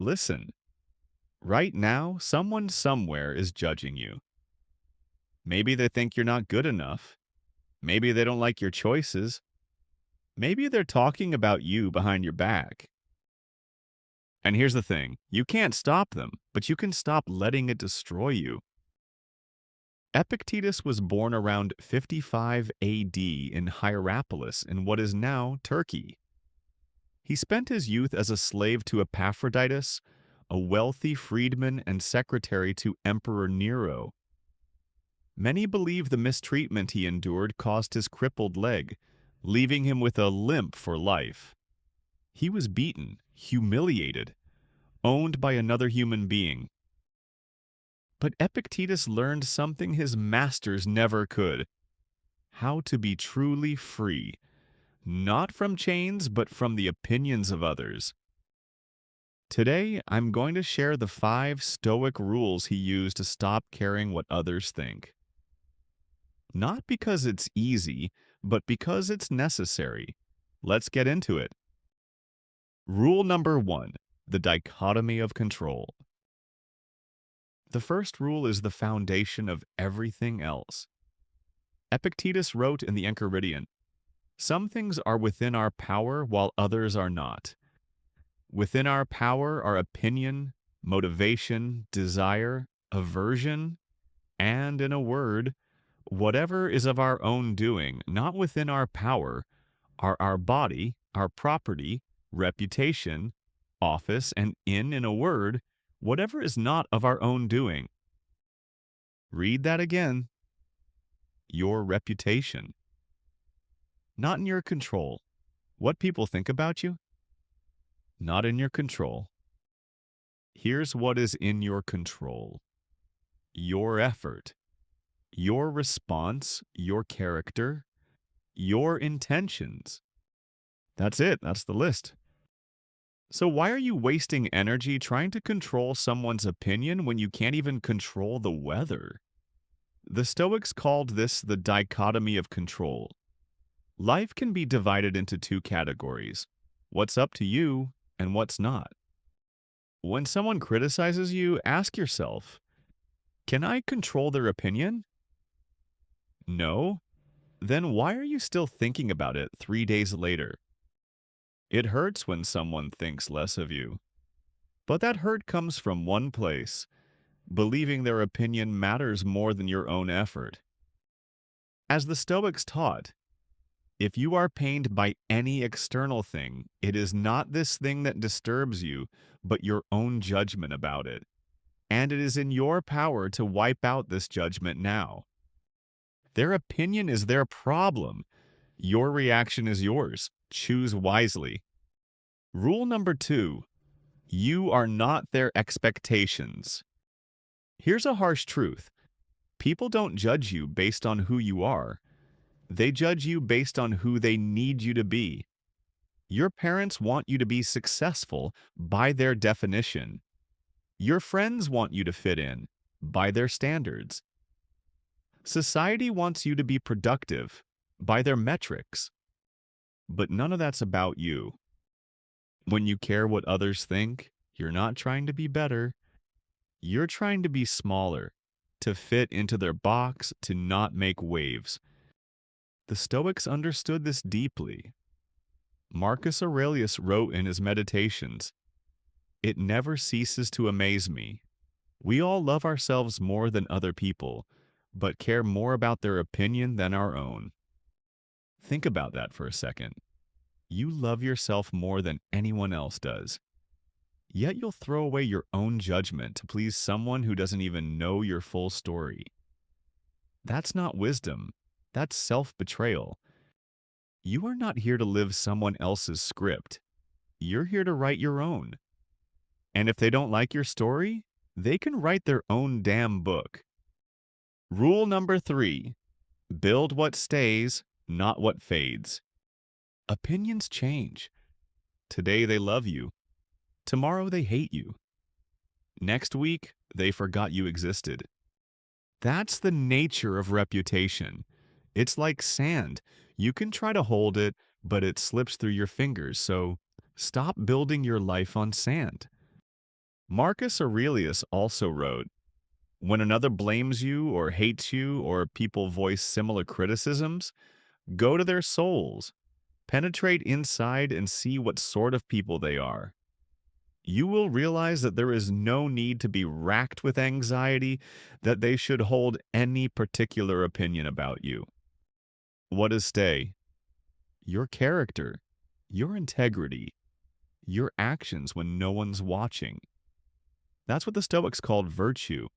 Listen, right now, someone somewhere is judging you. Maybe they think you're not good enough. Maybe they don't like your choices. Maybe they're talking about you behind your back. And here's the thing, you can't stop them, but you can stop letting it destroy you. Epictetus was born around 55 AD in Hierapolis in what is now Turkey. He spent his youth as a slave to Epaphroditus, a wealthy freedman and secretary to Emperor Nero. Many believe the mistreatment he endured caused his crippled leg, leaving him with a limp for life. He was beaten, humiliated, owned by another human being. But Epictetus learned something his masters never could: how to be truly free, not from chains, but from the opinions of others. Today, I'm going to share the 5 Stoic rules he used to stop caring what others think. Not because it's easy, but because it's necessary. Let's get into it. Rule number 1, the dichotomy of control. The first rule is the foundation of everything else. Epictetus wrote in the Enchiridion, "Some things are within our power while others are not. Within our power are opinion, motivation, desire, aversion, and, in a word, whatever is of our own doing. Not within our power are our body, our property, reputation, office, and in a word, whatever is not of our own doing." Read that again. Your reputation. Not in your control. What people think about you? Not in your control. Here's what is in your control: your effort, your response, your character, your intentions. That's it. That's the list. So why are you wasting energy trying to control someone's opinion when you can't even control the weather? The Stoics called this the dichotomy of control. Life can be divided into 2 categories: what's up to you and what's not. When someone criticizes you, ask yourself, can I control their opinion? No? Then why are you still thinking about it 3 days later? It hurts when someone thinks less of you. But that hurt comes from one place: believing their opinion matters more than your own effort. As the Stoics taught, if you are pained by any external thing, it is not this thing that disturbs you, but your own judgment about it. And it is in your power to wipe out this judgment now. Their opinion is their problem. Your reaction is yours. Choose wisely. Rule number 2, you are not their expectations. Here's a harsh truth. People don't judge you based on who you are. They judge you based on who they need you to be. Your parents want you to be successful by their definition. Your friends want you to fit in by their standards. Society wants you to be productive by their metrics. But none of that's about you. When you care what others think, you're not trying to be better. You're trying to be smaller, to fit into their box, to not make waves. The Stoics understood this deeply. Marcus Aurelius wrote in his Meditations, "It never ceases to amaze me. We all love ourselves more than other people, but care more about their opinion than our own." Think about that for a second. You love yourself more than anyone else does. Yet you'll throw away your own judgment to please someone who doesn't even know your full story. That's not wisdom. That's self-betrayal. You are not here to live someone else's script. You're here to write your own. And if they don't like your story, they can write their own damn book. Rule number 3, build what stays, not what fades. Opinions change. Today they love you. Tomorrow they hate you. Next week, they forgot you existed. That's the nature of reputation. It's like sand. You can try to hold it, but it slips through your fingers, so stop building your life on sand. Marcus Aurelius also wrote, when another blames you or hates you or people voice similar criticisms, go to their souls, penetrate inside and see what sort of people they are. You will realize that there is no need to be racked with anxiety that they should hold any particular opinion about you. What does stay? Your character, your integrity, your actions when no one's watching. That's what the Stoics called virtue,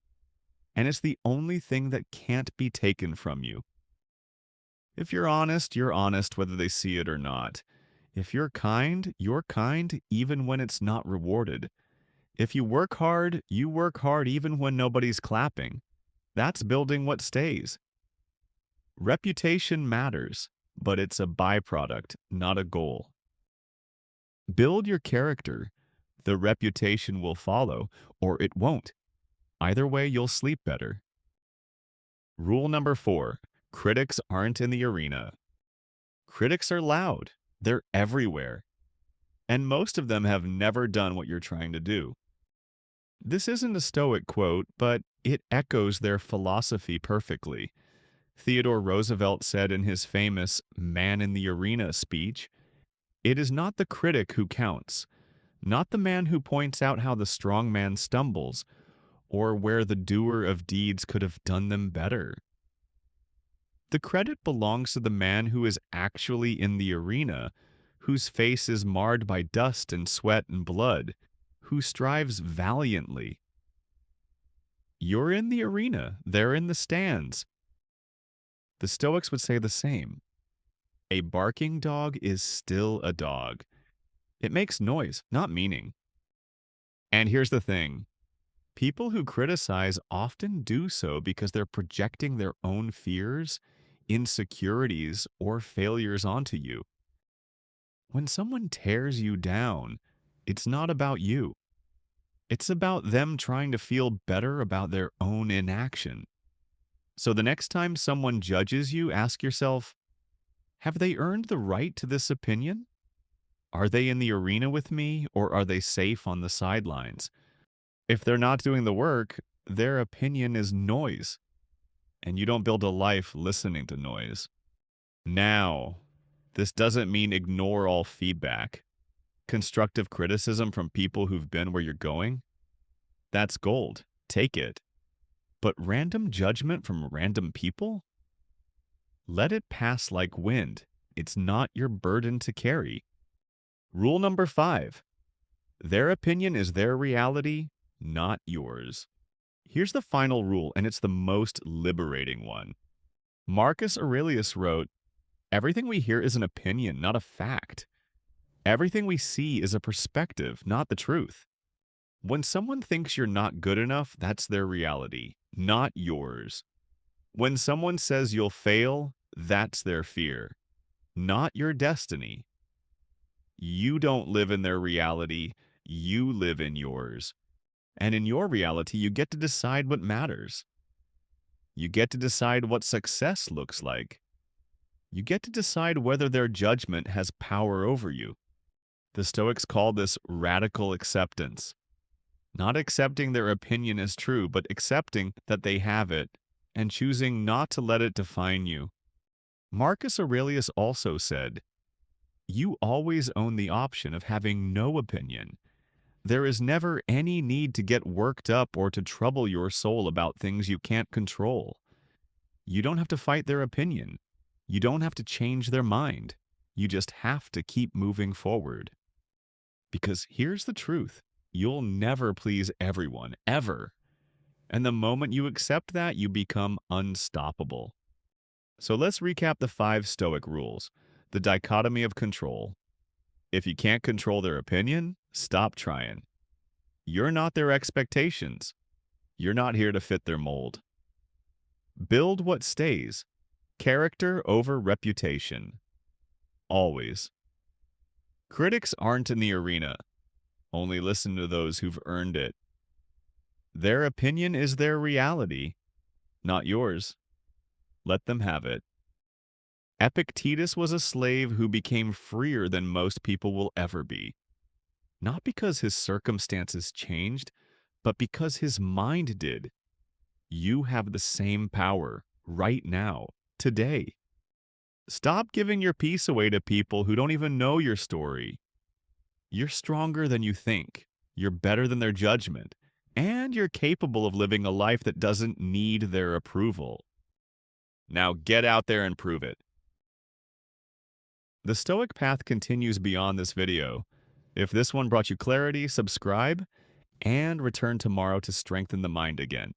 and it's the only thing that can't be taken from you. If you're honest whether they see it or not. If you're kind even when it's not rewarded. If you work hard even when nobody's clapping. That's building what stays. Reputation matters, but it's a byproduct, not a goal. Build your character. The reputation will follow, or it won't. Either way, you'll sleep better. Rule number 4. Critics aren't in the arena. Critics are loud. They're everywhere. And most of them have never done what you're trying to do. This isn't a Stoic quote, but it echoes their philosophy perfectly. Theodore Roosevelt said in his famous Man in the Arena speech, "It is not the critic who counts, not the man who points out how the strong man stumbles, or where the doer of deeds could have done them better. The credit belongs to the man who is actually in the arena, whose face is marred by dust and sweat and blood, who strives valiantly. You're in the arena, they're in the stands." The Stoics would say the same. A barking dog is still a dog. It makes noise, not meaning. And here's the thing. People who criticize often do so because they're projecting their own fears, insecurities, or failures onto you. When someone tears you down, it's not about you. It's about them trying to feel better about their own inaction. So the next time someone judges you, ask yourself, have they earned the right to this opinion? Are they in the arena with me, or are they safe on the sidelines? If they're not doing the work, their opinion is noise, and you don't build a life listening to noise. Now, this doesn't mean ignore all feedback. Constructive criticism from people who've been where you're going, that's gold. Take it. But random judgment from random people? Let it pass like wind. It's not your burden to carry. Rule number 5. Their opinion is their reality, not yours. Here's the final rule, and it's the most liberating one. Marcus Aurelius wrote, "Everything we hear is an opinion, not a fact. Everything we see is a perspective, not the truth." When someone thinks you're not good enough, that's their reality, not yours. When someone says you'll fail, that's their fear, not your destiny. You don't live in their reality, you live in yours. And in your reality, you get to decide what matters. You get to decide what success looks like. You get to decide whether their judgment has power over you. The Stoics call this radical acceptance. Not accepting their opinion as true, but accepting that they have it and choosing not to let it define you. Marcus Aurelius also said, "You always own the option of having no opinion. There is never any need to get worked up or to trouble your soul about things you can't control. You don't have to fight their opinion. You don't have to change their mind. You just have to keep moving forward." Because here's the truth. You'll never please everyone, ever. And the moment you accept that, you become unstoppable. So let's recap the 5 Stoic rules. The dichotomy of control. If you can't control their opinion, stop trying. You're not their expectations. You're not here to fit their mold. Build what stays. Character over reputation. Always. Critics aren't in the arena. Only listen to those who've earned it. Their opinion is their reality, not yours. Let them have it. Epictetus was a slave who became freer than most people will ever be. Not because his circumstances changed, but because his mind did. You have the same power right now, today. Stop giving your peace away to people who don't even know your story. You're stronger than you think. You're better than their judgment. And you're capable of living a life that doesn't need their approval. Now get out there and prove it. The Stoic path continues beyond this video. If this one brought you clarity, subscribe and return tomorrow to strengthen the mind again.